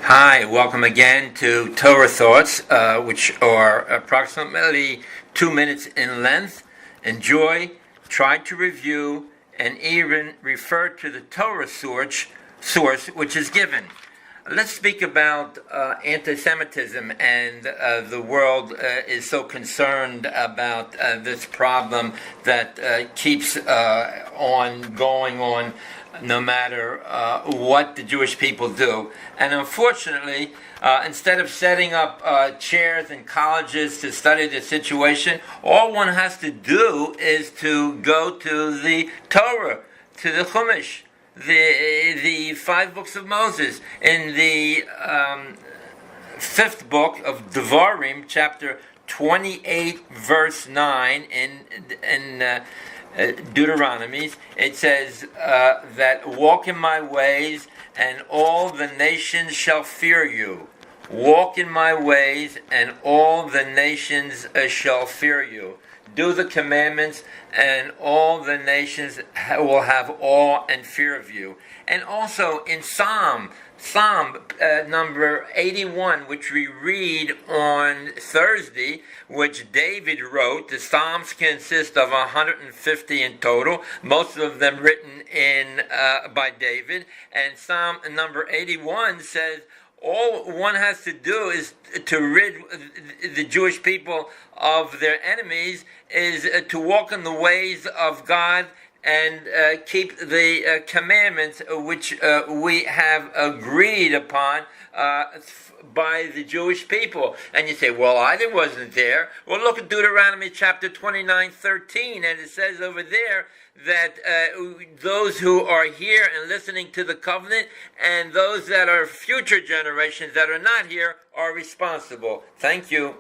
Hi, welcome again to Torah Thoughts, which are approximately 2 minutes in length. Enjoy, try to review, and even refer to the Torah source which is given. Let's speak about anti-Semitism, and the world is so concerned about this problem that keeps on going on no matter what the Jewish people do. And unfortunately, instead of setting up chairs in colleges to study the situation, all one has to do is to go to the Torah, to the Chumash, the 5 books of Moses. In the 5th book of Devarim, chapter 28, verse 9, in Deuteronomy, it says that walk in my ways and all the nations shall fear you. Walk in my ways and all the nations shall fear you. Do the commandments and all the nations will have awe and fear of you. And also in Psalm number 81, which we read on Thursday, which David wrote. The Psalms consist of 150 in total, most of them written by David. And Psalm number 81 says, all one has to do is to rid the Jewish people of their enemies, is to walk in the ways of God and keep the commandments which we have agreed upon by the Jewish people. And you say, well, I wasn't there. Well, look at Deuteronomy chapter 29:13, and it says over there that those who are here and listening to the covenant and those that are future generations that are not here are responsible. Thank you.